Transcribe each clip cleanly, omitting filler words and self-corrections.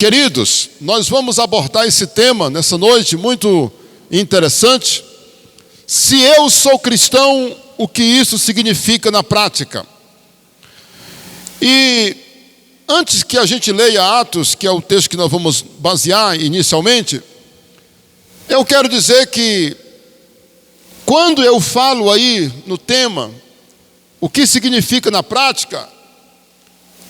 Queridos, nós vamos abordar esse tema nessa noite muito interessante. Se eu sou cristão, o que isso significa na prática? E antes que a gente leia Atos, que é o texto que nós vamos basear inicialmente, eu quero dizer que quando eu falo aí no tema, o que significa na prática,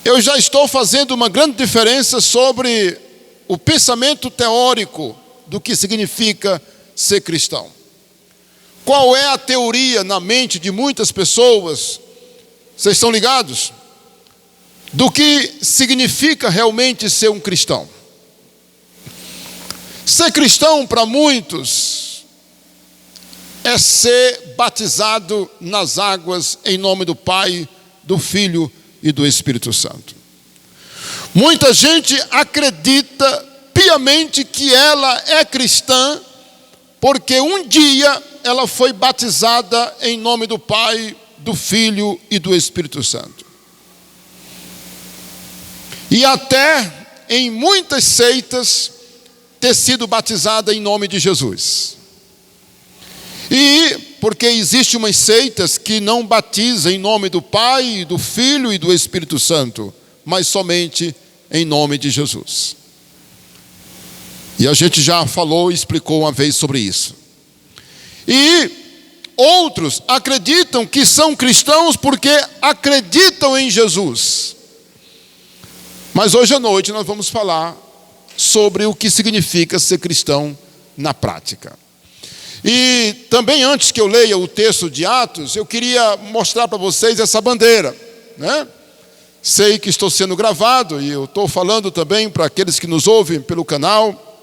eu já estou fazendo uma grande diferença sobre o pensamento teórico do que significa ser cristão. Qual é a teoria na mente de muitas pessoas, vocês estão ligados? Do que significa realmente ser um cristão. Ser cristão para muitos é ser batizado nas águas em nome do Pai, do Filho e do Espírito Santo. Muita gente acredita piamente que ela é cristã porque um dia ela foi batizada em nome do Pai, do Filho e do Espírito Santo. E até em muitas seitas ter sido batizada em nome de Jesus. E porque existem umas seitas que não batizam em nome do Pai, do Filho e do Espírito Santo, mas somente em nome de Jesus. E a gente já falou e explicou uma vez sobre isso. E outros acreditam que são cristãos porque acreditam em Jesus. Mas hoje à noite nós vamos falar sobre o que significa ser cristão na prática. E também antes que eu leia o texto de Atos, eu queria mostrar para vocês essa bandeira, né? Sei que estou sendo gravado e eu estou falando também para aqueles que nos ouvem pelo canal.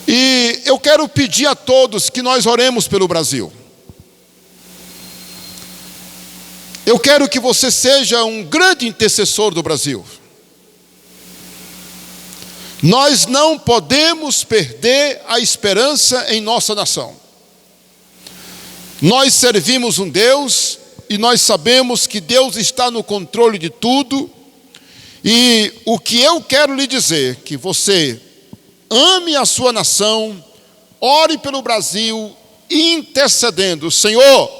E eu quero pedir a todos que nós oremos pelo Brasil. Eu quero que você seja um grande intercessor do Brasil. Nós não podemos perder a esperança em nossa nação. Nós servimos um Deus e nós sabemos que Deus está no controle de tudo. E o que eu quero lhe dizer, que você ame a sua nação, ore pelo Brasil, intercedendo. Senhor,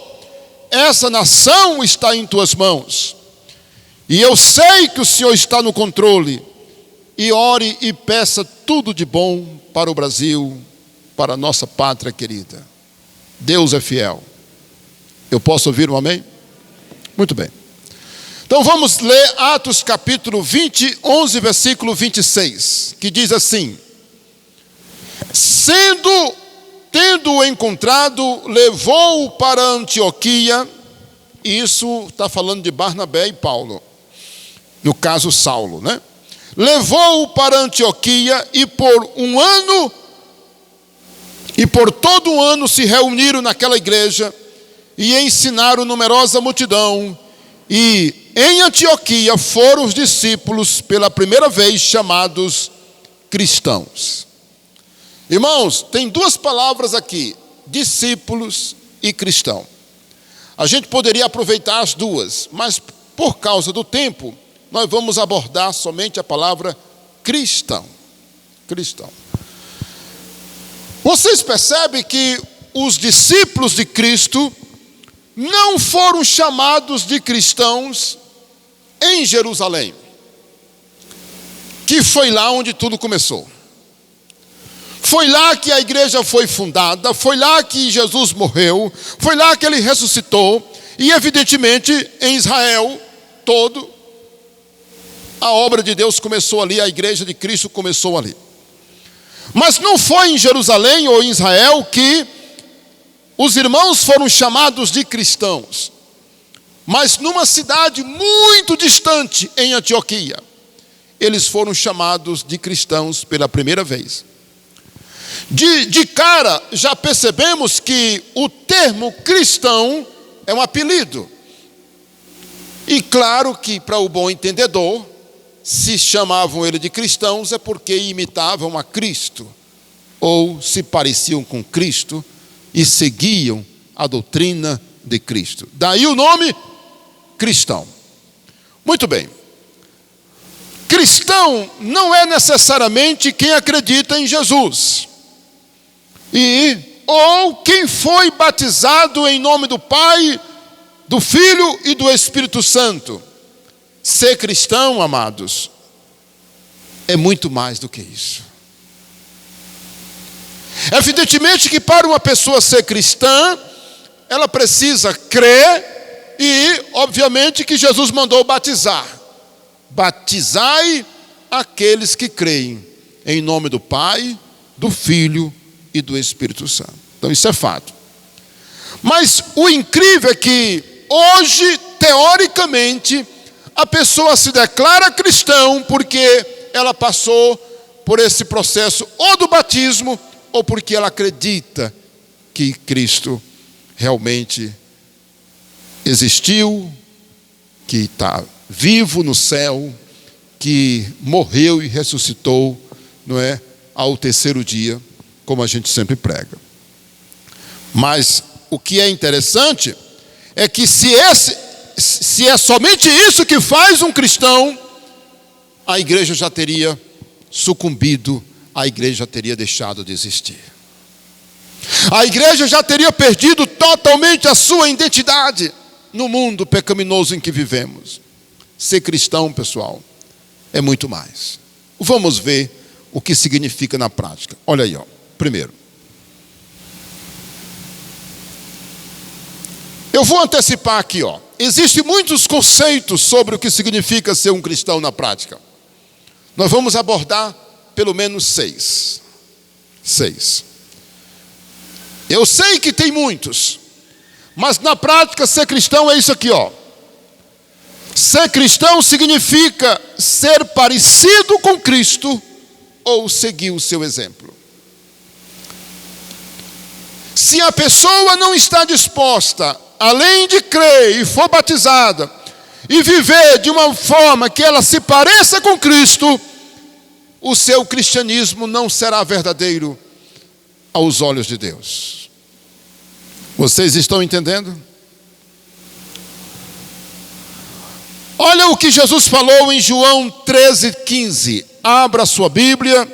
essa nação está em tuas mãos. E eu sei que o Senhor está no controle. E ore e peça tudo de bom para o Brasil, para a nossa pátria querida. Deus é fiel. Eu posso ouvir um amém? Muito bem. Então vamos ler Atos capítulo 20, 11, versículo 26, que diz assim: tendo-o encontrado, levou-o para Antioquia. Isso está falando de Barnabé e Paulo. No caso, Saulo, né? Levou-o para Antioquia e por todo um ano se reuniram naquela igreja e ensinaram numerosa multidão. E em Antioquia foram os discípulos pela primeira vez chamados cristãos. Irmãos, tem duas palavras aqui, discípulos e cristão. A gente poderia aproveitar as duas, mas por causa do tempo, nós vamos abordar somente a palavra cristão. Cristão. Vocês percebem que os discípulos de Cristo não foram chamados de cristãos em Jerusalém, que foi lá onde tudo começou. Foi lá que a igreja foi fundada, foi lá que Jesus morreu, foi lá que ele ressuscitou, e evidentemente em Israel todo, a obra de Deus começou ali, a igreja de Cristo começou ali. Mas não foi em Jerusalém ou em Israel que os irmãos foram chamados de cristãos, mas numa cidade muito distante, em Antioquia, eles foram chamados de cristãos pela primeira vez. De cara, já percebemos que o termo cristão é um apelido. E claro que, para o bom entendedor, se chamavam ele de cristãos é porque imitavam a Cristo, ou se pareciam com Cristo e seguiam a doutrina de Cristo. Daí o nome cristão. Muito bem. cristão não é necessariamente quem acredita em Jesus, ou quem foi batizado em nome do Pai, do Filho e do Espírito Santo. Ser cristão, amados, é muito mais do que isso. Evidentemente que para uma pessoa ser cristã, ela precisa crer e, obviamente, que Jesus mandou batizar. Batizai aqueles que creem em nome do Pai, do Filho e do Espírito Santo. Então isso é fato. Mas o incrível é que hoje, teoricamente, a pessoa se declara cristão porque ela passou por esse processo ou do batismo ou porque ela acredita que Cristo realmente existiu, que está vivo no céu, que morreu e ressuscitou, não é, ao terceiro dia, como a gente sempre prega. Mas o que é interessante é que se é somente isso que faz um cristão, a igreja já teria sucumbido, a igreja já teria deixado de existir. A igreja já teria perdido totalmente a sua identidade no mundo pecaminoso em que vivemos. Ser cristão, pessoal, é muito mais. Vamos ver o que significa na prática. Olha aí, ó. Primeiro, eu vou antecipar aqui, ó. Existem muitos conceitos sobre o que significa ser um cristão na prática. Nós vamos abordar pelo menos 6. Eu sei que tem muitos, mas na prática ser cristão é isso aqui, ó. Ser cristão significa ser parecido com Cristo ou seguir o seu exemplo. Se a pessoa não está disposta, além de crer e for batizada, e viver de uma forma que ela se pareça com Cristo, o seu cristianismo não será verdadeiro aos olhos de Deus. Vocês estão entendendo? Olha o que Jesus falou em João 13:15. Abra sua Bíblia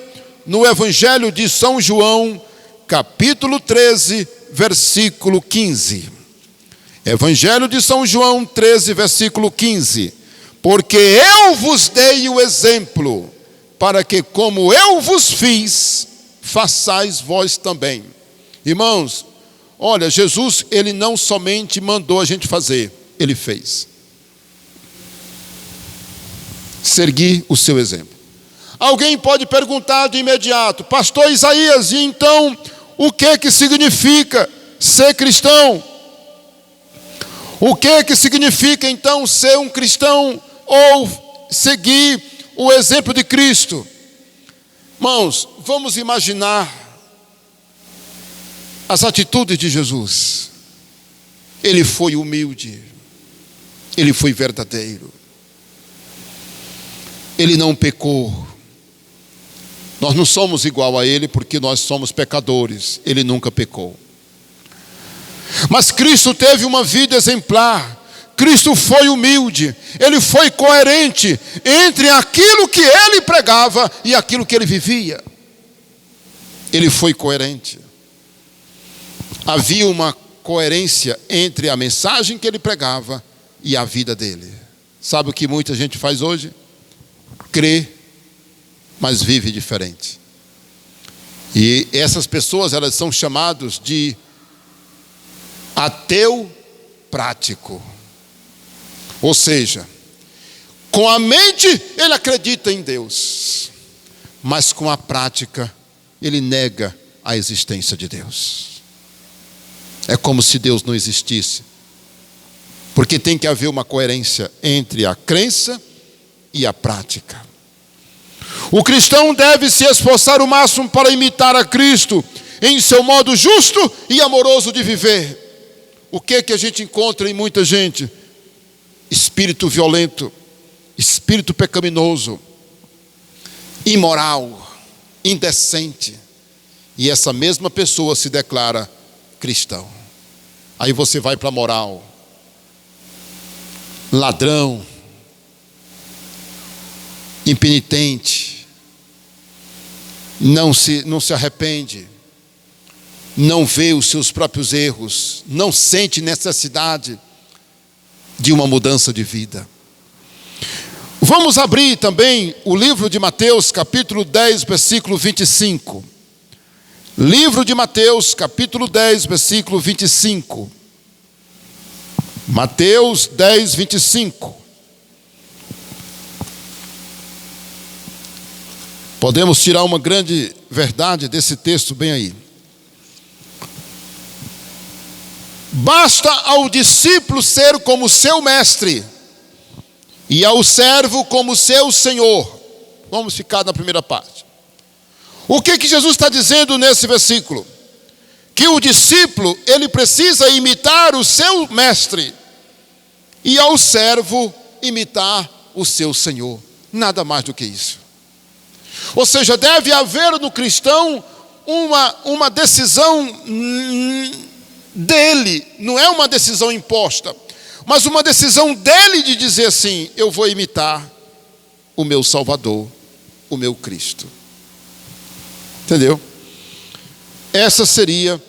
no Evangelho de São João, capítulo 13, versículo 15. Evangelho de São João 13, versículo 15. Porque eu vos dei o exemplo, para que como eu vos fiz, façais vós também. Irmãos, olha, Jesus, ele não somente mandou a gente fazer, ele fez. Seguir o seu exemplo. Alguém pode perguntar de imediato: pastor Isaías, e então o que significa ser cristão? O que significa então ser um cristão ou seguir o exemplo de Cristo? Irmãos, vamos imaginar as atitudes de Jesus. Ele foi humilde, ele foi verdadeiro, ele não pecou. Nós não somos igual a ele porque nós somos pecadores, ele nunca pecou. Mas Cristo teve uma vida exemplar. Cristo foi humilde, ele foi coerente entre aquilo que ele pregava e aquilo que ele vivia. Ele foi coerente. Havia uma coerência entre a mensagem que ele pregava e a vida dele. Sabe o que muita gente faz hoje? Crê, mas vive diferente. E essas pessoas, elas são chamadas de ateu prático. Ou seja, com a mente ele acredita em Deus, mas com a prática ele nega a existência de Deus. É como se Deus não existisse. Porque tem que haver uma coerência entre a crença e a prática. O cristão deve se esforçar o máximo para imitar a Cristo em seu modo justo e amoroso de viver. O que a gente encontra em muita gente? Espírito violento, espírito pecaminoso, imoral, indecente. E essa mesma pessoa se declara cristão. Aí você vai para a moral. Ladrão, impenitente, não se arrepende, não vê os seus próprios erros, não sente necessidade de uma mudança de vida. Vamos abrir também o livro de Mateus, capítulo 10, versículo 25. Livro de Mateus, capítulo 10, versículo 25. Mateus 10, 25. Podemos tirar uma grande verdade desse texto bem aí. Basta ao discípulo ser como seu mestre, e ao servo como seu senhor. Vamos ficar na primeira parte. O que Jesus está dizendo nesse versículo? Que o discípulo, ele precisa imitar o seu mestre, e ao servo imitar o seu senhor. Nada mais do que isso. Ou seja, deve haver no cristão uma decisão dele, não é uma decisão imposta, mas uma decisão dele de dizer assim: eu vou imitar o meu Salvador, o meu Cristo. Entendeu? Essa seria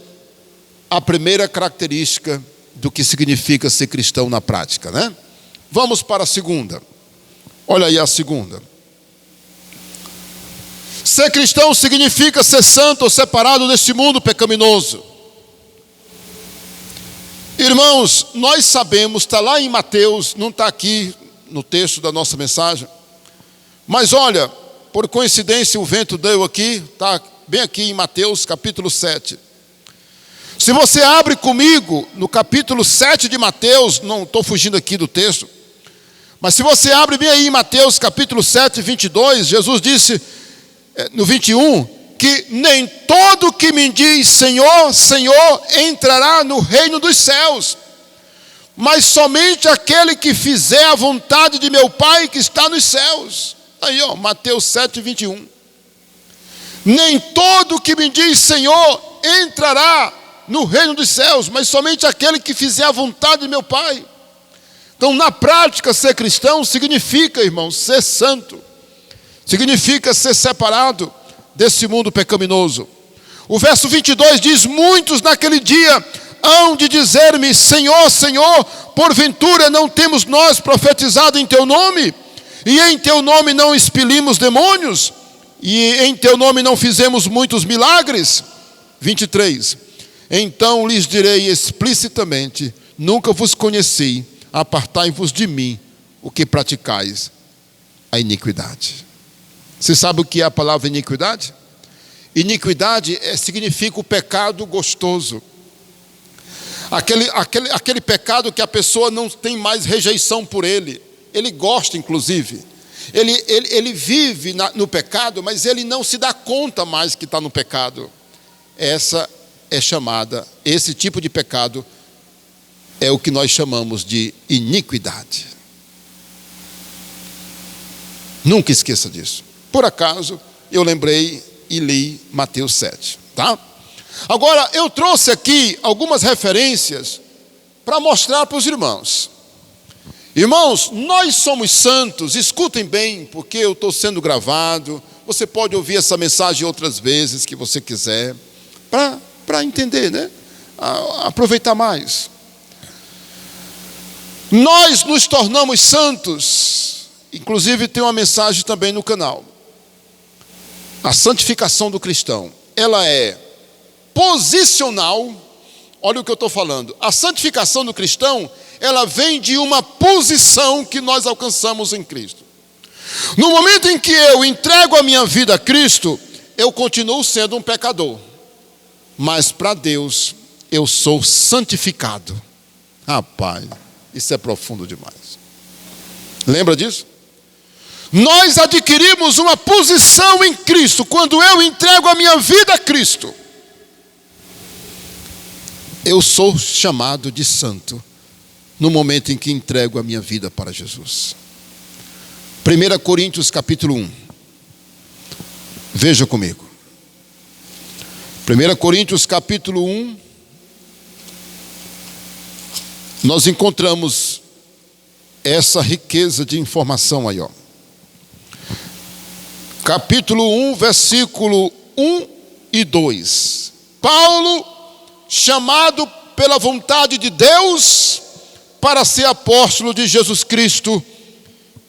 a primeira característica do que significa ser cristão na prática, né? Vamos para a segunda. Olha aí a segunda. Ser cristão significa ser santo ou separado deste mundo pecaminoso. Irmãos, nós sabemos, está lá em Mateus, não está aqui no texto da nossa mensagem, mas olha, por coincidência o vento deu aqui, está bem aqui em Mateus capítulo 7. Se você abre comigo no capítulo 7 de Mateus, não estou fugindo aqui do texto, mas se você abre bem aí em Mateus capítulo 7, 22, Jesus disse no 21, que nem todo que me diz Senhor, Senhor, entrará no reino dos céus, mas somente aquele que fizer a vontade de meu Pai que está nos céus. Aí Mateus 7, 21. Nem todo que me diz Senhor entrará no reino dos céus, mas somente aquele que fizer a vontade de meu Pai. Então, na prática, ser cristão significa, irmão, ser santo. Significa ser separado desse mundo pecaminoso. O verso 22 diz: muitos naquele dia hão de dizer-me, Senhor, Senhor, porventura não temos nós profetizado em teu nome? E em teu nome não expelimos demônios? E em teu nome não fizemos muitos milagres? 23. Então lhes direi explicitamente: nunca vos conheci, apartai-vos de mim, o que praticais a iniquidade. Você sabe o que é a palavra iniquidade? Iniquidade significa o pecado gostoso. Aquele pecado que a pessoa não tem mais rejeição por ele. Ele gosta, inclusive. Ele vive no pecado, mas ele não se dá conta mais que está no pecado. Essa é chamada, esse tipo de pecado é o que nós chamamos de iniquidade. Nunca esqueça disso. Por acaso, eu lembrei e li Mateus 7, tá? Agora, eu trouxe aqui algumas referências para mostrar para os irmãos. Irmãos, nós somos santos, escutem bem, porque eu estou sendo gravado. Você pode ouvir essa mensagem outras vezes que você quiser, para entender, né? Aproveitar mais. Nós nos tornamos santos, inclusive tem uma mensagem também no canal. A santificação do cristão, ela é posicional. Olha o que eu estou falando. A santificação do cristão, ela vem de uma posição que nós alcançamos em Cristo. No momento em que eu entrego a minha vida a Cristo, eu continuo sendo um pecador. Mas para Deus, eu sou santificado. Rapaz, isso é profundo demais. Lembra disso? Nós adquirimos uma posição em Cristo quando eu entrego a minha vida a Cristo. Eu sou chamado de santo no momento em que entrego a minha vida para Jesus. 1 Coríntios capítulo 1. Veja comigo. 1 Coríntios capítulo 1. Nós encontramos essa riqueza de informação aí, ó. capítulo 1, versículo 1 e 2. Paulo, chamado pela vontade de Deus para ser apóstolo de Jesus Cristo,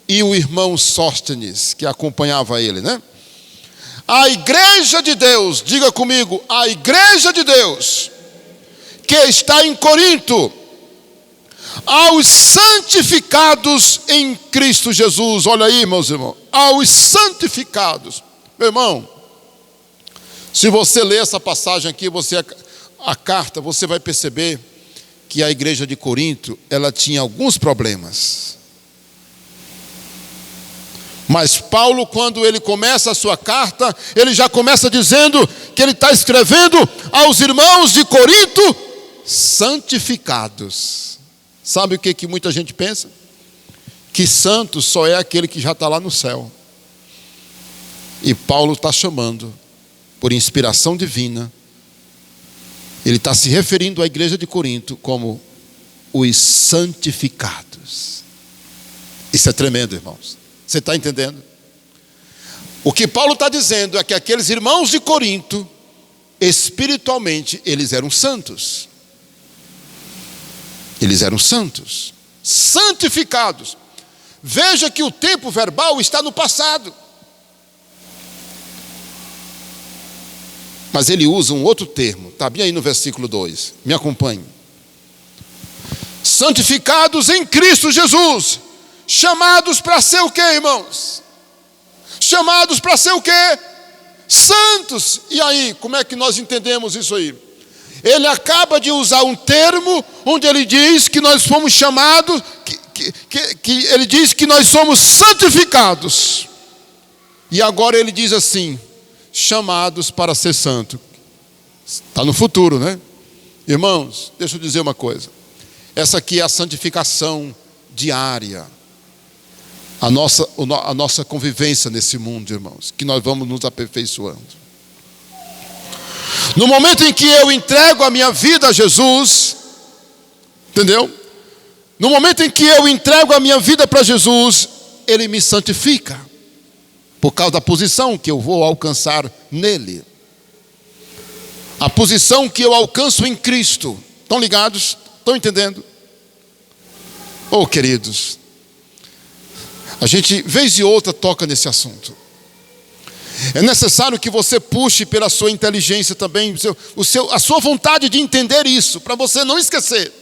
e o irmão Sóstenes, que acompanhava ele, né? A igreja de Deus, diga comigo, a igreja de Deus, que está em Corinto, aos santificados em Cristo Jesus. Olha aí, meus irmãos, aos santificados. Meu irmão, se você ler essa passagem aqui, a carta, você vai perceber que a igreja de Corinto, ela tinha alguns problemas. Mas Paulo, quando ele começa a sua carta, ele já começa dizendo que ele está escrevendo aos irmãos de Corinto santificados. Sabe o que muita gente pensa? Que santo só é aquele que já está lá no céu. E Paulo está chamando, por inspiração divina, ele está se referindo à igreja de Corinto como os santificados. Isso é tremendo, irmãos. Você está entendendo? O que Paulo está dizendo é que aqueles irmãos de Corinto, espiritualmente, eles eram santos. Eles eram santos, santificados. Veja que o tempo verbal está no passado. Mas ele usa um outro termo, está bem aí no versículo 2, me acompanhe. Santificados em Cristo Jesus, chamados para ser o quê, irmãos? Chamados para ser o quê? Santos. E aí, como é que nós entendemos isso aí? Ele acaba de usar um termo onde ele diz que nós fomos chamados, ele diz que nós somos santificados. E agora ele diz assim, chamados para ser santo. Está no futuro, né? Irmãos, deixa eu dizer uma coisa. Essa aqui é a santificação diária. A nossa convivência nesse mundo, irmãos. Que nós vamos nos aperfeiçoando. No momento em que eu entrego a minha vida a Jesus, entendeu? No momento em que eu entrego a minha vida para Jesus, Ele me santifica. Por causa da posição que eu vou alcançar nele. A posição que eu alcanço em Cristo. Estão ligados? Estão entendendo? Oh, queridos, a gente, vez e outra, toca nesse assunto. É necessário que você puxe pela sua inteligência também, a sua vontade de entender isso, para você não esquecer.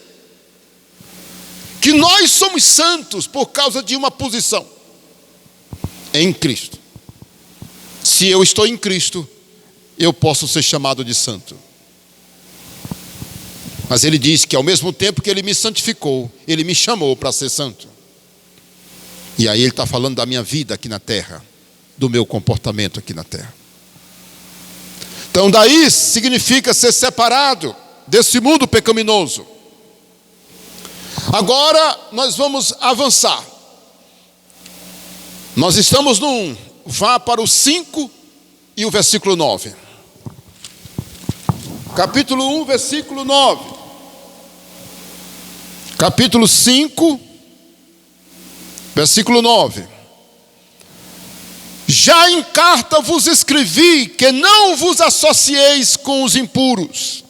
Que nós somos santos por causa de uma posição. Em Cristo. Se eu estou em Cristo, eu posso ser chamado de santo. Mas ele diz que ao mesmo tempo que ele me santificou, ele me chamou para ser santo. E aí ele está falando da minha vida aqui na terra, do meu comportamento aqui na terra. Então daí significa ser separado desse mundo pecaminoso. Agora nós vamos avançar. Nós estamos no 1, vá para o 5 e o versículo 9. Capítulo 1, versículo 9. Capítulo 5, versículo 9. Já em carta vos escrevi que não vos associeis com os impuros.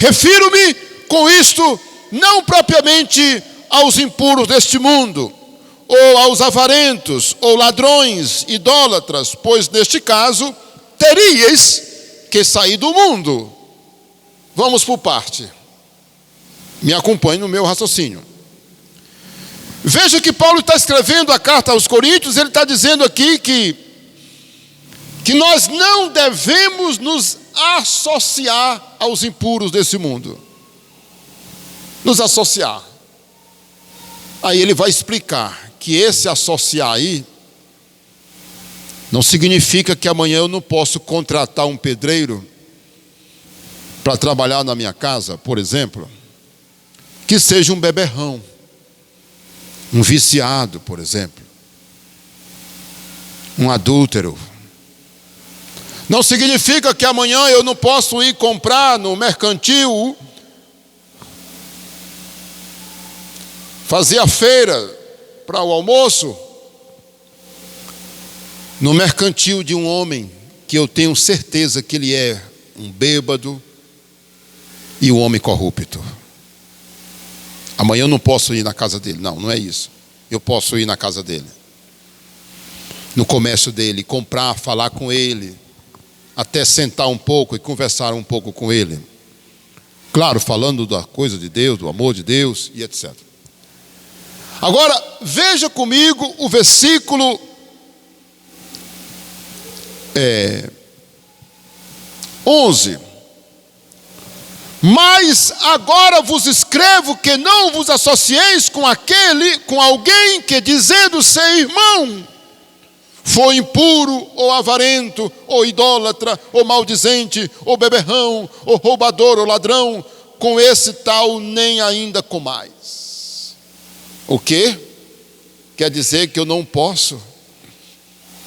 Refiro-me com isto não propriamente aos impuros deste mundo, ou aos avarentos, ou ladrões, idólatras, pois neste caso teríeis que sair do mundo. Vamos por parte. Me acompanhe no meu raciocínio. Veja que Paulo está escrevendo a carta aos Coríntios, ele está dizendo aqui que nós não devemos nos associar aos impuros desse mundo. Nos associar. Aí ele vai explicar que esse associar aí não significa que amanhã eu não posso contratar um pedreiro para trabalhar na minha casa, por exemplo, que seja um beberrão, um viciado, por exemplo, um adúltero. Não significa que amanhã eu não posso ir comprar no mercantil, fazer a feira para o almoço no mercantil de um homem que eu tenho certeza que ele é um bêbado e um homem corrupto. Amanhã eu não posso ir na casa dele. Não, não é isso. Eu posso ir na casa dele, no comércio dele, comprar, falar com ele, até sentar um pouco e conversar um pouco com ele. Claro, falando da coisa de Deus, do amor de Deus e etc. Agora, veja comigo o versículo 11. Mas agora vos escrevo que não vos associeis com alguém que, dizendo ser irmão, foi impuro, ou avarento, ou idólatra, ou maldizente, ou beberrão, ou roubador, ou ladrão, com esse tal nem ainda comais. O quê? Quer dizer que eu não posso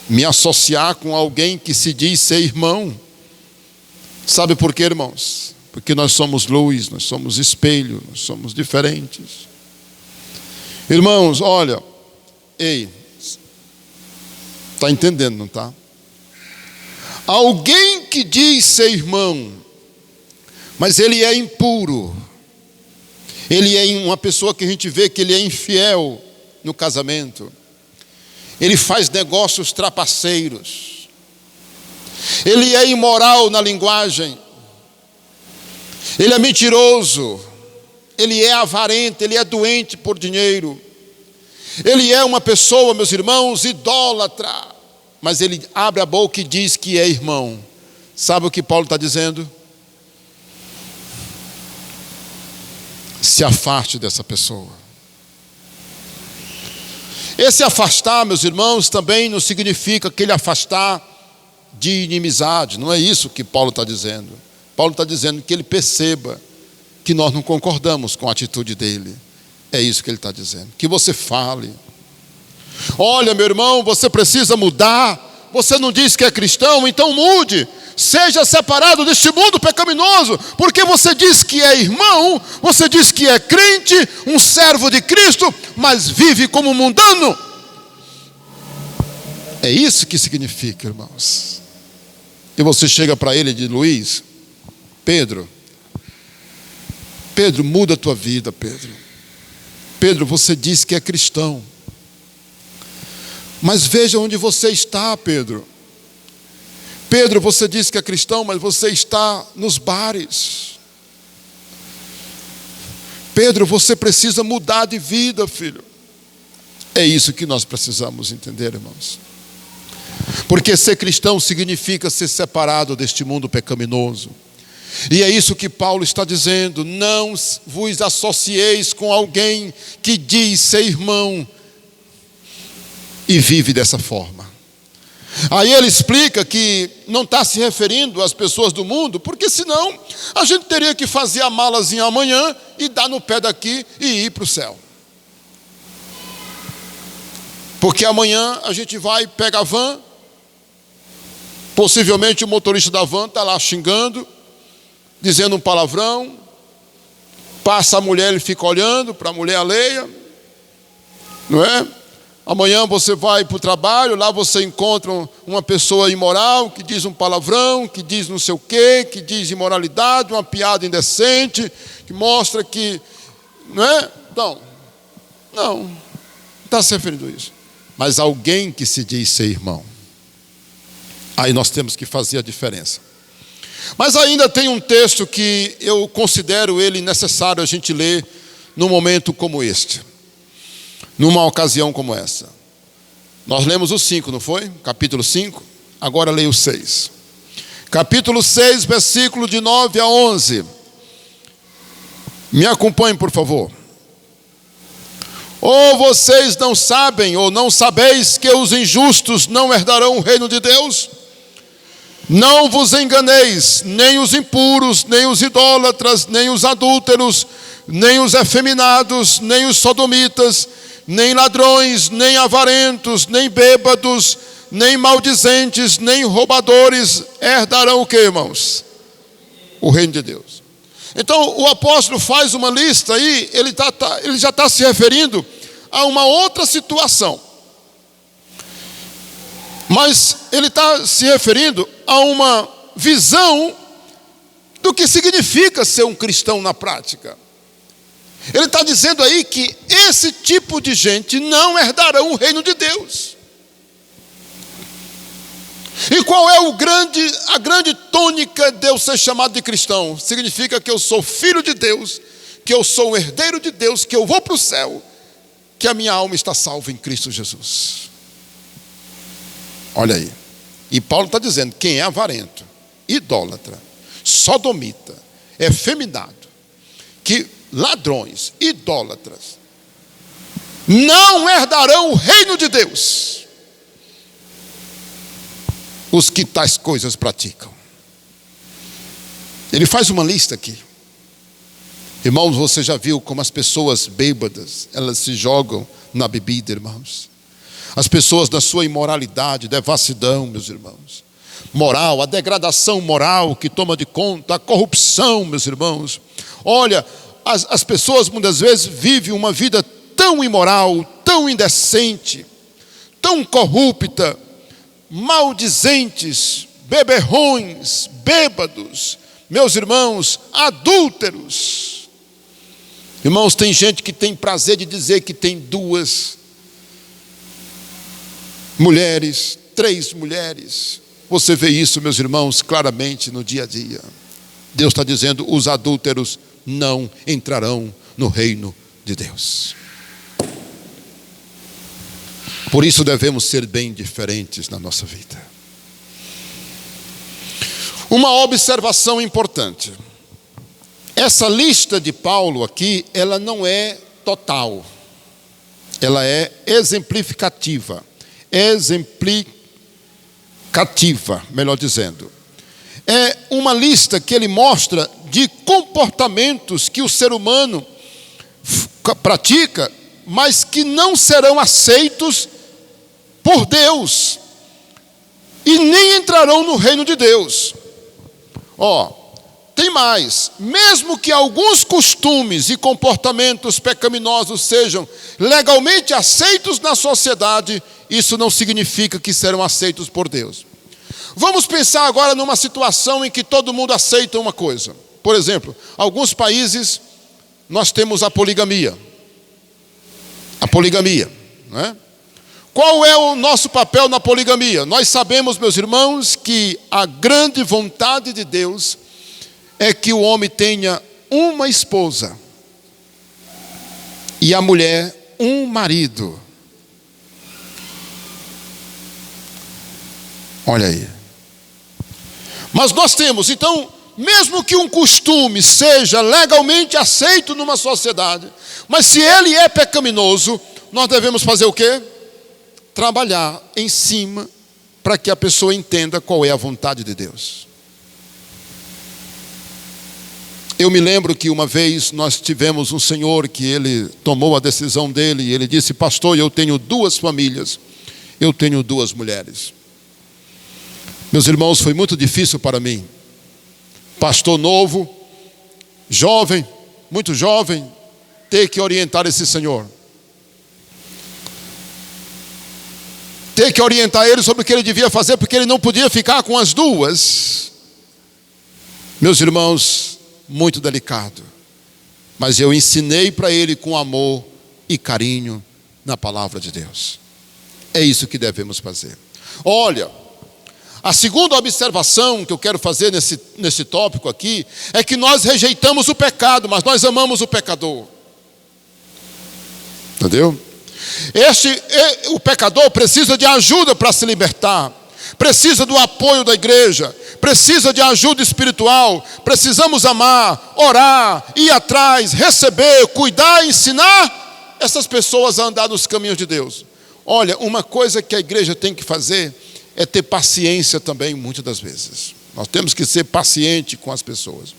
me associar com alguém que se diz ser irmão. Sabe por quê, irmãos? Porque nós somos luz, nós somos espelho, nós somos diferentes. Irmãos, olha, está entendendo, não está? Alguém que diz ser irmão, mas ele é impuro, ele é uma pessoa que a gente vê que ele é infiel no casamento, ele faz negócios trapaceiros, ele é imoral na linguagem, ele é mentiroso, ele é avarento, ele é doente por dinheiro, ele é uma pessoa, meus irmãos, idólatra, mas ele abre a boca e diz que é irmão. Sabe o que Paulo está dizendo? Se afaste dessa pessoa. Esse afastar, meus irmãos, também não significa aquele afastar de inimizade. Não é isso que Paulo está dizendo. Paulo está dizendo que ele perceba que nós não concordamos com a atitude dele. É isso que ele está dizendo. Que você fale. Olha, meu irmão, você precisa mudar. Você não diz que é cristão, então mude. Seja separado deste mundo pecaminoso. Porque você diz que é irmão, você diz que é crente, um servo de Cristo, mas vive como mundano. É isso que significa, irmãos. E você chega para ele e diz: Luiz, Pedro, muda a tua vida, Pedro. Pedro, você diz que é cristão, mas veja onde você está, Pedro. Pedro, você diz que é cristão, mas você está nos bares. Pedro, você precisa mudar de vida, filho. É isso que nós precisamos entender, irmãos. Porque ser cristão significa ser separado deste mundo pecaminoso. E é isso que Paulo está dizendo: não vos associeis com alguém que diz ser irmão e vive dessa forma. Aí ele explica que não está se referindo às pessoas do mundo, porque senão a gente teria que fazer a malazinha amanhã e dar no pé daqui e ir para o céu. Porque amanhã a gente vai, pega a van, possivelmente o motorista da van está lá xingando, dizendo um palavrão, passa a mulher, ele fica olhando para a mulher alheia, não é? Amanhã você vai para o trabalho, lá você encontra uma pessoa imoral, que diz um palavrão, que diz não sei o quê, que diz imoralidade, uma piada indecente, que mostra que, não é? Não está se referindo a isso. Mas alguém que se diz ser irmão, aí nós temos que fazer a diferença. Mas ainda tem um texto que eu considero ele necessário a gente ler num momento como este, numa ocasião como essa. Nós lemos o 5, não foi? Capítulo 5, agora leia o 6. Capítulo 6, versículo de 9 a 11. Me acompanhem, por favor. Ou vocês não sabem, ou não sabeis que os injustos não herdarão o reino de Deus? Não vos enganeis, nem os impuros, nem os idólatras, nem os adúlteros, nem os efeminados, nem os sodomitas, nem ladrões, nem avarentos, nem bêbados, nem maldizentes, nem roubadores herdarão o que, irmãos? O reino de Deus. Então o apóstolo faz uma lista aí, ele já está se referindo a uma outra situação. Mas ele está se referindo a uma visão do que significa ser um cristão na prática. Ele está dizendo aí que esse tipo de gente não herdarão o reino de Deus. E qual é a grande tônica de eu ser chamado de cristão? Significa que eu sou filho de Deus, que eu sou um herdeiro de Deus, que eu vou para o céu, que a minha alma está salva em Cristo Jesus. Olha aí. E Paulo está dizendo, quem é avarento, idólatra, sodomita, efeminado, que ladrões, idólatras, não herdarão o reino de Deus. Os que tais coisas praticam. Ele faz uma lista aqui. Irmãos, você já viu como as pessoas bêbadas, elas se jogam na bebida, irmãos. As pessoas na sua imoralidade, devassidão, meus irmãos. Moral, a degradação moral que toma de conta, a corrupção, meus irmãos. Olha, as pessoas muitas vezes vivem uma vida tão imoral, tão indecente, tão corrupta, maldizentes, beberrões, bêbados, meus irmãos, adúlteros. Irmãos, tem gente que tem prazer de dizer que tem 2 mulheres, 3 mulheres. Você vê isso, meus irmãos, claramente no dia a dia. Deus está dizendo, os adúlteros não entrarão no reino de Deus. Por isso devemos ser bem diferentes na nossa vida. Uma observação importante. Essa lista de Paulo aqui, ela não é total. Ela é exemplificativa. Melhor dizendo. É uma lista que ele mostra de comportamentos que o ser humano pratica, mas que não serão aceitos por Deus e nem entrarão no reino de Deus. Tem mais. Mesmo que alguns costumes e comportamentos pecaminosos sejam legalmente aceitos na sociedade, isso não significa que serão aceitos por Deus. Vamos pensar agora numa situação em que todo mundo aceita uma coisa. Por exemplo, alguns países nós temos a poligamia. A poligamia, não é? Qual é o nosso papel na poligamia? Nós sabemos, meus irmãos, que a grande vontade de Deus é que o homem tenha uma esposa e a mulher um marido. Olha aí. Mas nós temos, então, mesmo que um costume seja legalmente aceito numa sociedade, mas se ele é pecaminoso, nós devemos fazer o quê? Trabalhar em cima para que a pessoa entenda qual é a vontade de Deus. Eu me lembro que uma vez nós tivemos um senhor que ele tomou a decisão dele e ele disse, pastor, eu tenho 2 famílias, eu tenho 2 mulheres. Meus irmãos, foi muito difícil para mim. Pastor novo, jovem, muito jovem, ter que orientar esse senhor. Ter que orientar ele sobre o que ele devia fazer, porque ele não podia ficar com as 2. Meus irmãos, muito delicado. Mas eu ensinei para ele com amor e carinho na palavra de Deus. É isso que devemos fazer. Olha, a segunda observação que eu quero fazer nesse tópico aqui é que nós rejeitamos o pecado, mas nós amamos o pecador. Entendeu? O pecador precisa de ajuda para se libertar, precisa do apoio da igreja, precisa de ajuda espiritual. Precisamos amar, orar, ir atrás, receber, cuidar, ensinar essas pessoas a andar nos caminhos de Deus. Olha, uma coisa que a igreja tem que fazer é ter paciência também, muitas das vezes. Nós temos que ser paciente com as pessoas,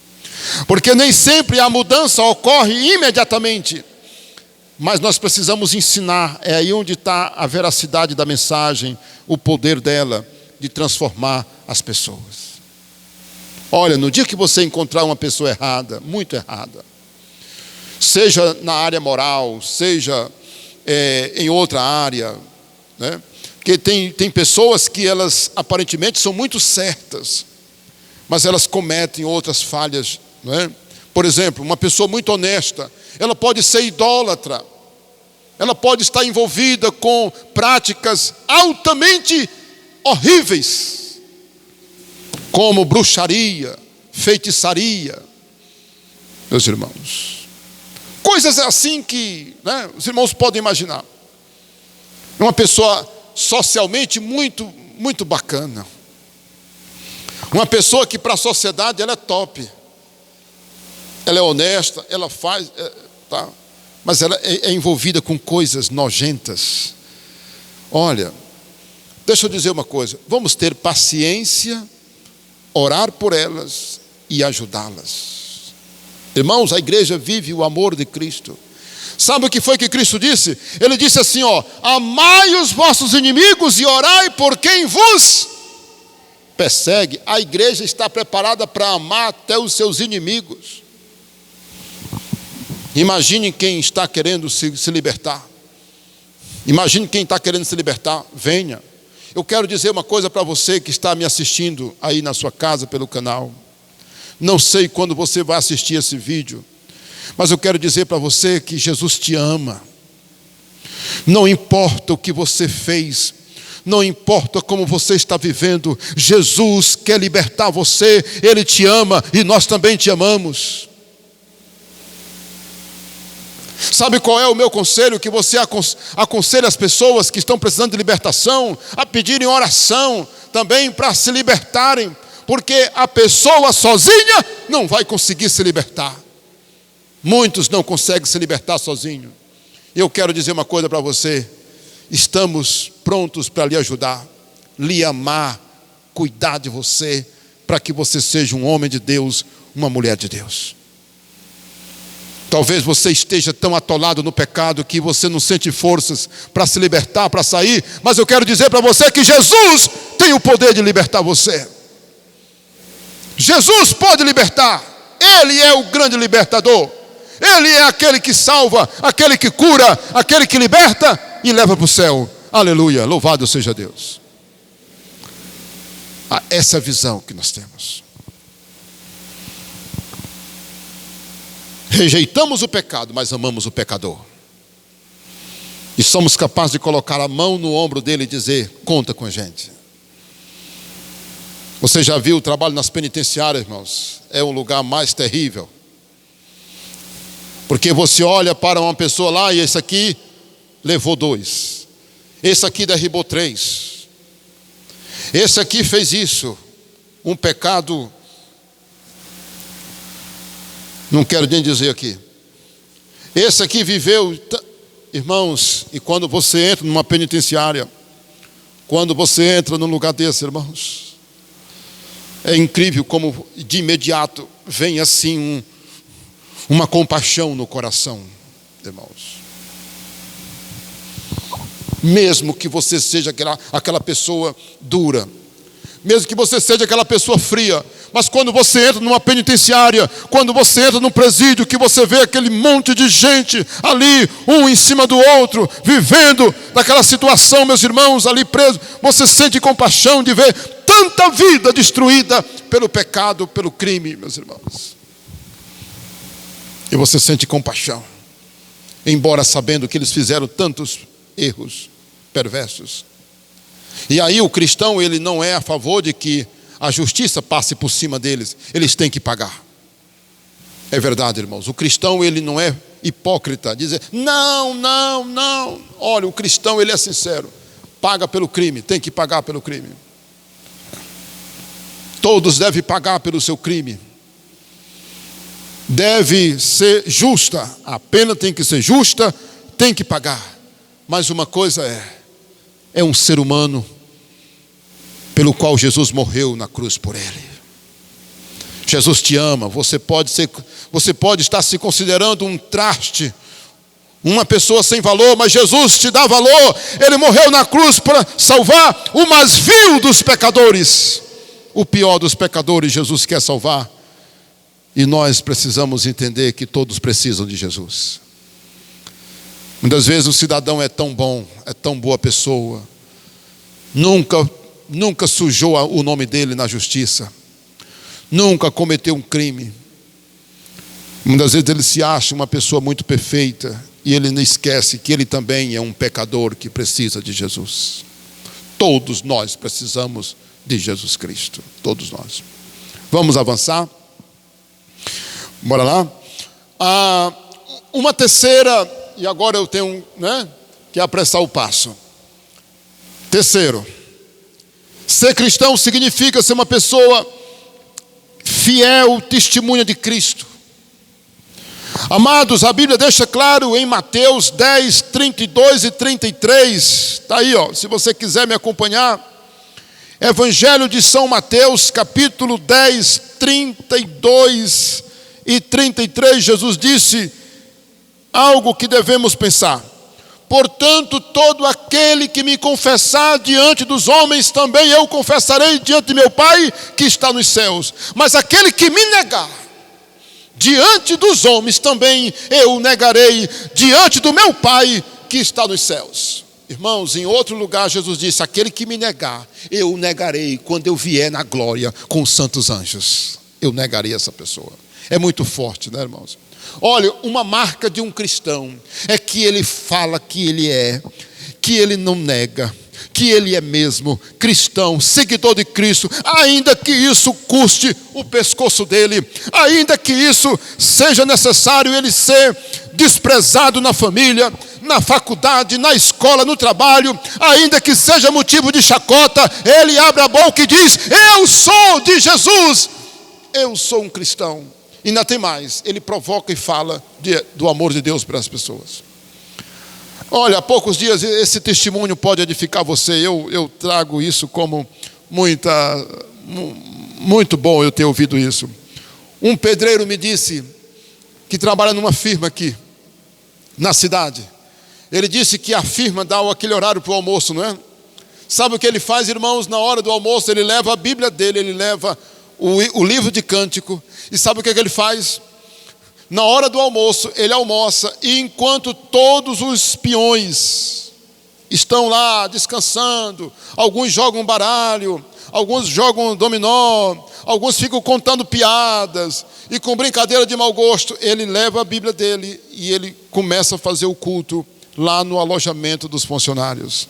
porque nem sempre a mudança ocorre imediatamente. Mas nós precisamos ensinar, é aí onde está a veracidade da mensagem, o poder dela de transformar as pessoas. Olha, no dia que você encontrar uma pessoa errada, muito errada, seja na área moral, seja em outra área, né? Porque tem pessoas que elas aparentemente são muito certas, mas elas cometem outras falhas, não é? Por exemplo, uma pessoa muito honesta, ela pode ser idólatra, ela pode estar envolvida com práticas altamente horríveis, como bruxaria, feitiçaria, meus irmãos. Coisas assim que, né, os irmãos podem imaginar. Uma pessoa socialmente muito, muito bacana. Uma pessoa que para a sociedade ela é top. Ela é honesta, ela faz, tá? Mas ela é envolvida com coisas nojentas. Olha, deixa eu dizer uma coisa. Vamos ter paciência, orar por elas e ajudá-las. Irmãos, a igreja vive o amor de Cristo. Sabe o que foi que Cristo disse? Ele disse assim, ó: amai os vossos inimigos e orai por quem vos persegue. A igreja está preparada para amar até os seus inimigos. Imagine quem está querendo se libertar. Imagine quem está querendo se libertar. Venha. Eu quero dizer uma coisa para você que está me assistindo aí na sua casa pelo canal. Não sei quando você vai assistir esse vídeo, mas eu quero dizer para você que Jesus te ama. Não importa o que você fez, não importa como você está vivendo, Jesus quer libertar você, Ele te ama e nós também te amamos. Sabe qual é o meu conselho? Que você aconselha as pessoas que estão precisando de libertação a pedirem oração também para se libertarem, porque a pessoa sozinha não vai conseguir se libertar. Muitos não conseguem se libertar sozinhos. Eu quero dizer uma coisa para você: estamos prontos para lhe ajudar, lhe amar, cuidar de você, para que você seja um homem de Deus, uma mulher de Deus. Talvez você esteja tão atolado no pecado que você não sente forças para se libertar, para sair, mas eu quero dizer para você que Jesus tem o poder de libertar você. Jesus pode libertar, Ele é o grande libertador, Ele é aquele que salva, aquele que cura, aquele que liberta e leva para o céu. Aleluia, louvado seja Deus. Essa é a visão que nós temos. Rejeitamos o pecado, mas amamos o pecador. E somos capazes de colocar a mão no ombro dele e dizer: conta com a gente. Você já viu o trabalho nas penitenciárias, irmãos? É um lugar mais terrível. Porque você olha para uma pessoa lá e esse aqui levou 2. Esse aqui derribou 3. Esse aqui fez isso. Um pecado, não quero nem dizer aqui. Esse aqui viveu, irmãos, e quando você entra numa penitenciária, quando você entra num lugar desse, irmãos, é incrível como de imediato vem assim uma compaixão no coração, irmãos. Mesmo que você seja aquela pessoa dura, mesmo que você seja aquela pessoa fria, mas quando você entra numa penitenciária, quando você entra num presídio, que você vê aquele monte de gente ali, um em cima do outro, vivendo naquela situação, meus irmãos, ali preso, você sente compaixão de ver tanta vida destruída pelo pecado, pelo crime, meus irmãos. E você sente compaixão, embora sabendo que eles fizeram tantos erros perversos. E aí o cristão, ele não é a favor de que a justiça passe por cima deles. Eles têm que pagar. É verdade, irmãos. O cristão, ele não é hipócrita, dizer: não. Olha, o cristão, ele é sincero. Paga pelo crime, tem que pagar pelo crime. Todos devem pagar pelo seu crime. Deve ser justa. A pena tem que ser justa, tem que pagar. Mas uma coisa é um ser humano pelo qual Jesus morreu na cruz por ele. Jesus te ama. Você pode estar se considerando um traste, uma pessoa sem valor, mas Jesus te dá valor. Ele morreu na cruz para salvar o mais vil dos pecadores. O pior dos pecadores Jesus quer salvar. E nós precisamos entender que todos precisam de Jesus. Muitas vezes o cidadão é tão bom, é tão boa pessoa, nunca sujou o nome dele na justiça, nunca cometeu um crime. Muitas vezes ele se acha uma pessoa muito perfeita e ele não esquece que ele também é um pecador que precisa de Jesus. Todos nós precisamos de Jesus Cristo, todos nós. Vamos avançar? Bora lá? Uma terceira, e agora eu tenho que apressar o passo. Terceiro, ser cristão significa ser uma pessoa fiel, testemunha de Cristo. Amados, a Bíblia deixa claro em Mateus 10, 32 e 33, está aí, se você quiser me acompanhar. Evangelho de São Mateus, capítulo 10, 32 e 33, Jesus disse algo que devemos pensar. Portanto, todo aquele que me confessar diante dos homens, também eu confessarei diante de meu Pai que está nos céus. Mas aquele que me negar diante dos homens, também eu negarei diante do meu Pai que está nos céus. Irmãos, em outro lugar Jesus disse: aquele que me negar, eu negarei quando eu vier na glória com os santos anjos. Eu negarei essa pessoa. É muito forte, né, irmãos? Olha, uma marca de um cristão é que ele fala que ele é, que ele não nega, que ele é mesmo cristão, seguidor de Cristo, ainda que isso custe o pescoço dele, ainda que isso seja necessário ele ser desprezado na família, na faculdade, na escola, no trabalho, ainda que seja motivo de chacota, ele abre a boca e diz: eu sou de Jesus, eu sou um cristão. E ainda tem mais, ele provoca e fala do amor de Deus para as pessoas. Olha, há poucos dias esse testemunho pode edificar você. Eu trago isso como muito bom eu ter ouvido isso. Um pedreiro me disse que trabalha numa firma aqui na cidade. Ele disse que a firma dá aquele horário para o almoço, não é? Sabe o que ele faz, irmãos? Na hora do almoço ele leva a Bíblia dele, ele leva o livro de cântico. E sabe o que ele faz? Na hora do almoço, ele almoça, e enquanto todos os peões estão lá descansando, alguns jogam baralho, alguns jogam dominó, alguns ficam contando piadas, e com brincadeira de mau gosto, ele leva a Bíblia dele, e ele começa a fazer o culto lá no alojamento dos funcionários,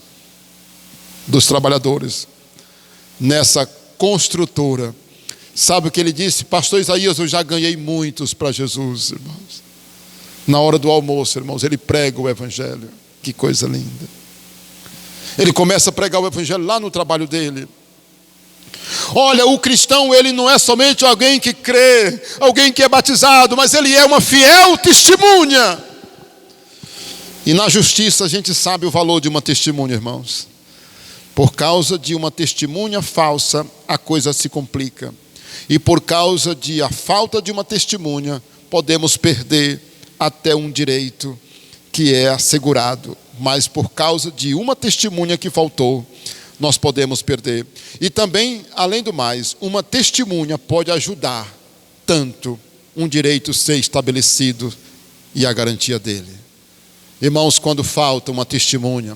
dos trabalhadores, nessa construtora. Sabe o que ele disse? Pastor Isaías, eu já ganhei muitos para Jesus, irmãos. Na hora do almoço, irmãos, ele prega o Evangelho. Que coisa linda. Ele começa a pregar o Evangelho lá no trabalho dele. Olha, o cristão, ele não é somente alguém que crê, alguém que é batizado, mas ele é uma fiel testemunha. E na justiça a gente sabe o valor de uma testemunha, irmãos. Por causa de uma testemunha falsa, a coisa se complica. E por causa de a falta de uma testemunha, podemos perder até um direito que é assegurado. Mas por causa de uma testemunha que faltou, nós podemos perder. E também, além do mais, uma testemunha pode ajudar tanto um direito ser estabelecido e a garantia dele. Irmãos, quando falta uma testemunha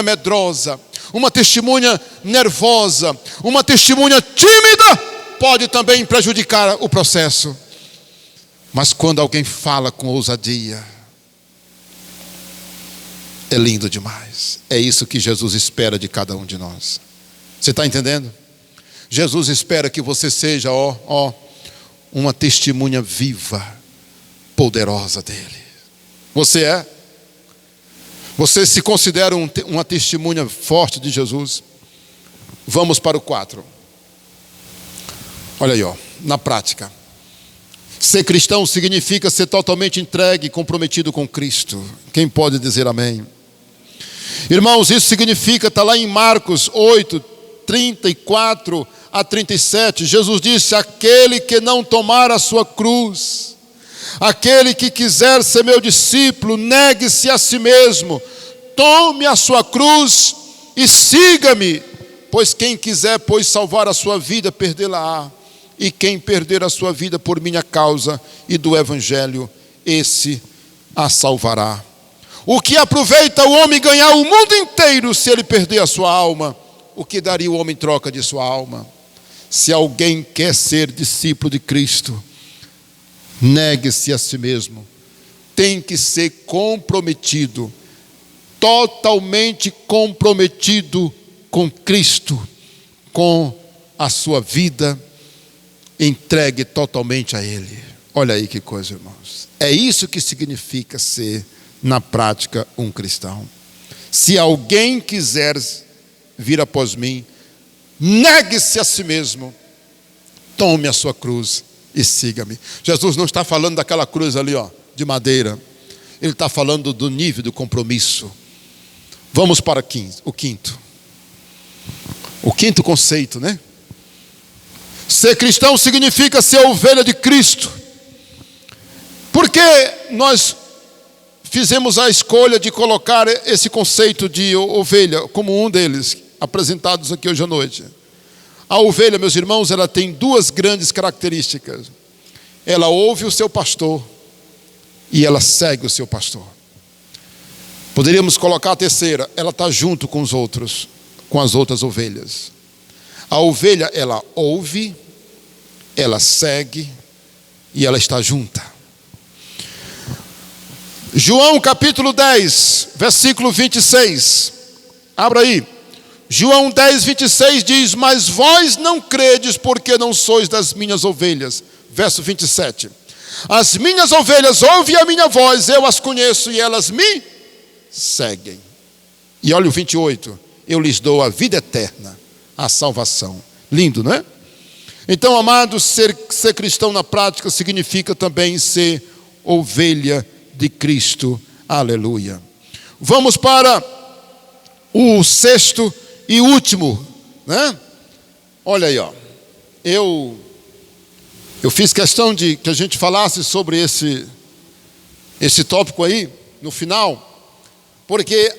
medrosa, uma testemunha nervosa, uma testemunha tímida, pode também prejudicar o processo. Mas quando alguém fala com ousadia, é lindo demais. É isso que Jesus espera de cada um de nós. Você está entendendo? Jesus espera que você seja uma testemunha viva, poderosa dele. Você é? Você se considera uma testemunha forte de Jesus? Vamos para o 4. Olha aí, na prática. Ser cristão significa ser totalmente entregue e comprometido com Cristo. Quem pode dizer amém? Irmãos, isso significa, está lá em Marcos 8, 34 a 37. Jesus disse: aquele que não tomar a sua cruz, aquele que quiser ser meu discípulo, negue-se a si mesmo, tome a sua cruz e siga-me. Pois quem quiser, salvar a sua vida, perdê-la-á. E quem perder a sua vida por minha causa e do Evangelho, esse a salvará. O que aproveita o homem ganhar o mundo inteiro se ele perder a sua alma? O que daria o homem em troca de sua alma? Se alguém quer ser discípulo de Cristo, negue-se a si mesmo. Tem que ser comprometido, totalmente comprometido com Cristo, com a sua vida, entregue totalmente a Ele. Olha aí que coisa, irmãos. É isso que significa ser, na prática, um cristão. Se alguém quiser vir após mim, negue-se a si mesmo, tome a sua cruz e siga-me. Jesus não está falando daquela cruz ali, de madeira. Ele está falando do nível do compromisso. Vamos para o quinto. O quinto conceito, né? Ser cristão significa ser ovelha de Cristo. Porque nós fizemos a escolha de colocar esse conceito de ovelha como um deles, apresentados aqui hoje à noite. A ovelha, meus irmãos, ela tem duas grandes características. Ela ouve o seu pastor e ela segue o seu pastor. Poderíamos colocar a terceira, ela está junto com os outros, com as outras ovelhas. A ovelha, ela ouve, ela segue e ela está junta. João capítulo 10, versículo 26. Abra aí. João 10, 26 diz: mas vós não credes porque não sois das minhas ovelhas. Verso 27. As minhas ovelhas ouvem a minha voz, eu as conheço e elas me seguem. E olha o 28. Eu lhes dou a vida eterna, a salvação. Lindo, não é? Então, amados, ser cristão na prática significa também ser ovelha de Cristo. Aleluia. Vamos para o sexto e último, né? Olha aí, eu fiz questão de que a gente falasse sobre esse tópico aí no final, porque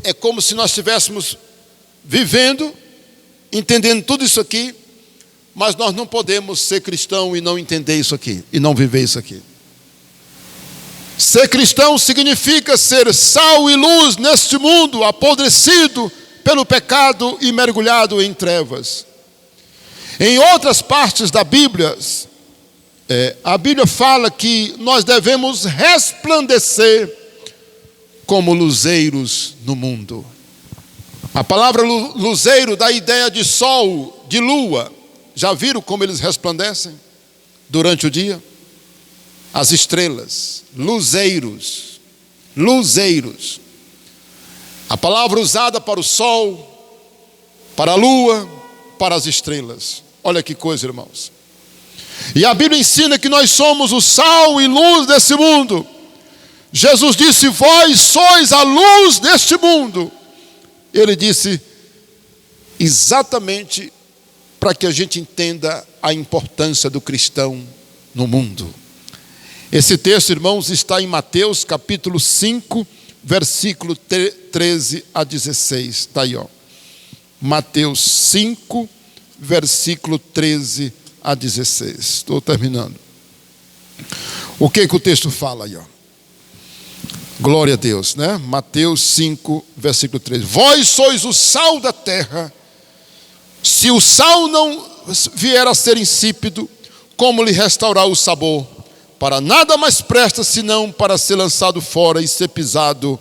é como se nós estivéssemos vivendo, entendendo tudo isso aqui, mas nós não podemos ser cristão e não entender isso aqui, e não viver isso aqui. Ser cristão significa ser sal e luz neste mundo apodrecido pelo pecado e mergulhado em trevas. Em outras partes da Bíblia, a Bíblia fala que nós devemos resplandecer como luzeiros no mundo. A palavra luzeiro dá a ideia de sol, de lua. Já viram como eles resplandecem durante o dia? As estrelas, luzeiros, luzeiros. A palavra usada para o sol, para a lua, para as estrelas. Olha que coisa, irmãos. E a Bíblia ensina que nós somos o sal e luz desse mundo. Jesus disse: vós sois a luz deste mundo. Ele disse exatamente para que a gente entenda a importância do cristão no mundo. Esse texto, irmãos, está em Mateus capítulo 5, versículo 13 a 16. Está aí, Mateus 5, versículo 13 a 16. Estou terminando. O que o texto fala aí, Glória a Deus, né? Mateus 5, versículo 13. Vós sois o sal da terra. Se o sal não vier a ser insípido, como lhe restaurar o sabor? Para nada mais presta, senão para ser lançado fora e ser pisado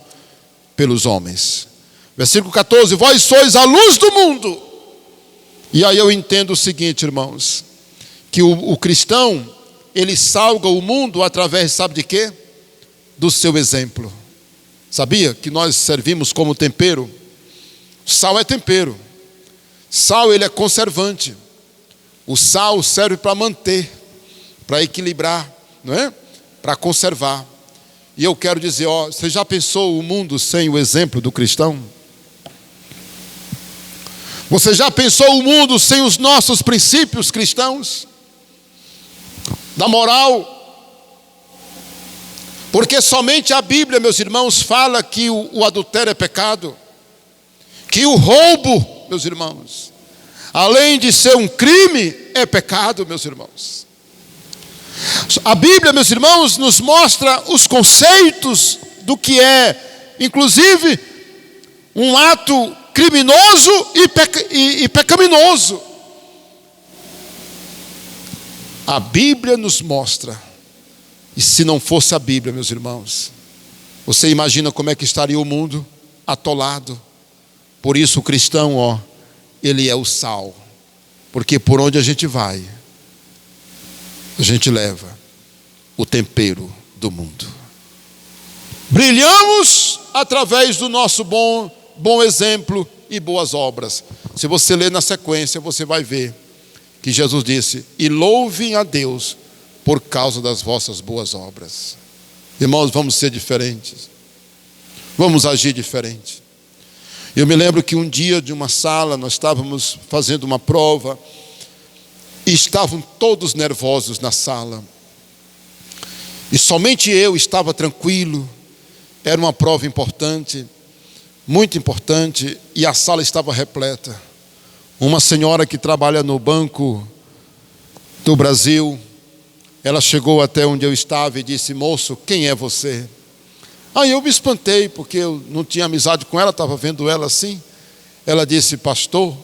pelos homens. Versículo 14. Vós sois a luz do mundo. E aí eu entendo o seguinte, irmãos, que o cristão, ele salga o mundo através, sabe de quê? Do seu exemplo. Sabia que nós servimos como tempero? Sal é tempero. Sal, ele é conservante. O sal serve para manter, para equilibrar, não é? Para conservar. E eu quero dizer, você já pensou o mundo sem o exemplo do cristão? Você já pensou o mundo sem os nossos princípios cristãos? Da moral? Porque somente a Bíblia, meus irmãos, fala que o adultério é pecado, que o roubo, meus irmãos, além de ser um crime, é pecado, meus irmãos. A Bíblia, meus irmãos, nos mostra os conceitos do que é inclusive um ato criminoso e pecaminoso. A Bíblia nos mostra, e se não fosse a Bíblia, meus irmãos, você imagina como é que estaria o mundo atolado. Por isso o cristão, ele é o sal, porque por onde a gente vai, a gente leva o tempero do mundo. Brilhamos através do nosso bom exemplo e boas obras. Se você ler na sequência, você vai ver que Jesus disse: e louvem a Deus por causa das vossas boas obras. Irmãos, vamos ser diferentes, vamos agir diferente. Eu me lembro que um dia de uma sala, nós estávamos fazendo uma prova e estavam todos nervosos na sala, e somente eu estava tranquilo. Era uma prova importante, muito importante, e a sala estava repleta. Uma senhora que trabalha no Banco do Brasil, ela chegou até onde eu estava e disse: moço, quem é você? Aí eu me espantei, porque eu não tinha amizade com ela, estava vendo ela assim. Ela disse: pastor,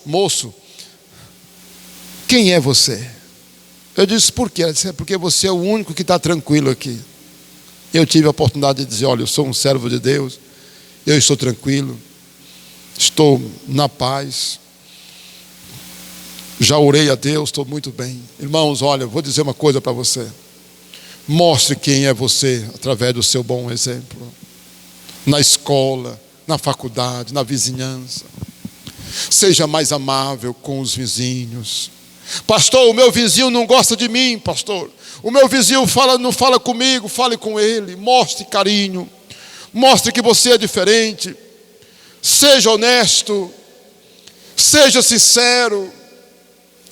moço, quem é você? Eu disse: por quê? Ela disse: é porque você é o único que está tranquilo aqui. Eu tive a oportunidade de dizer: olha, eu sou um servo de Deus, eu estou tranquilo, estou na paz, já orei a Deus, estou muito bem. Irmãos, olha, vou dizer uma coisa para você. Mostre quem é você através do seu bom exemplo. Na escola, na faculdade, na vizinhança. Seja mais amável com os vizinhos. Pastor, o meu vizinho não gosta de mim, pastor. O meu vizinho não fala comigo, fale com ele. Mostre carinho. Mostre que você é diferente. Seja honesto. Seja sincero.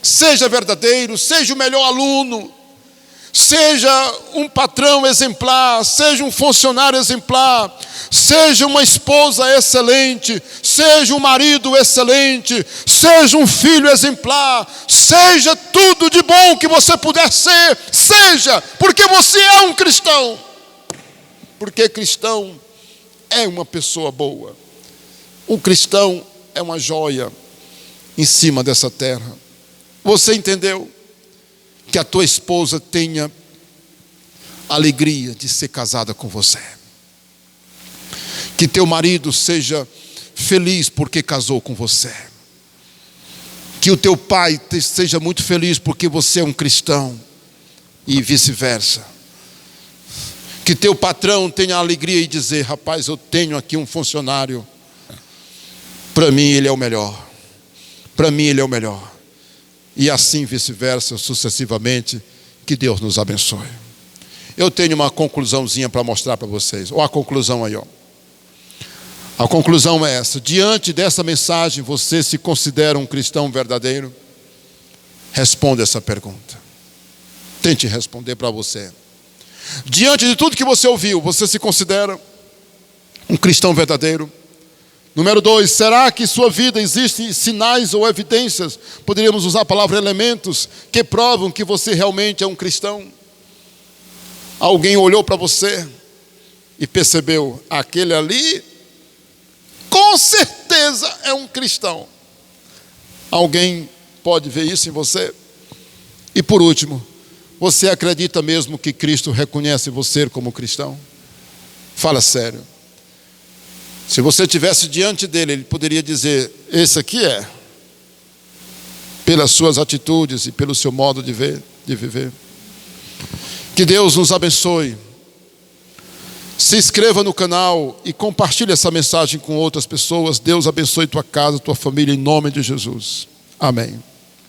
Seja verdadeiro. Seja o melhor aluno. Seja um patrão exemplar, seja um funcionário exemplar, seja uma esposa excelente, seja um marido excelente, seja um filho exemplar, seja tudo de bom que você puder ser, seja, porque você é um cristão. Porque cristão é uma pessoa boa. Um cristão é uma joia em cima dessa terra. Você entendeu? Que a tua esposa tenha alegria de ser casada com você. Que teu marido seja feliz porque casou com você. Que o teu pai seja muito feliz porque você é um cristão. E vice-versa. Que teu patrão tenha alegria e dizer: rapaz, eu tenho aqui um funcionário. Para mim ele é o melhor. Para mim ele é o melhor. E assim vice-versa, sucessivamente. Que Deus nos abençoe. Eu tenho uma conclusãozinha para mostrar para vocês. Olha a conclusão aí, A conclusão é essa: diante dessa mensagem, você se considera um cristão verdadeiro? Responda essa pergunta. Tente responder para você. Diante de tudo que você ouviu, você se considera um cristão verdadeiro? Número 2, será que em sua vida existem sinais ou evidências, poderíamos usar a palavra elementos, que provam que você realmente é um cristão? Alguém olhou para você e percebeu: aquele ali, com certeza é um cristão. Alguém pode ver isso em você? E por último, você acredita mesmo que Cristo reconhece você como cristão? Fala sério. Se você estivesse diante dele, ele poderia dizer: esse aqui é, pelas suas atitudes e pelo seu modo de viver. Que Deus nos abençoe. Se inscreva no canal e compartilhe essa mensagem com outras pessoas. Deus abençoe tua casa, tua família, em nome de Jesus. Amém.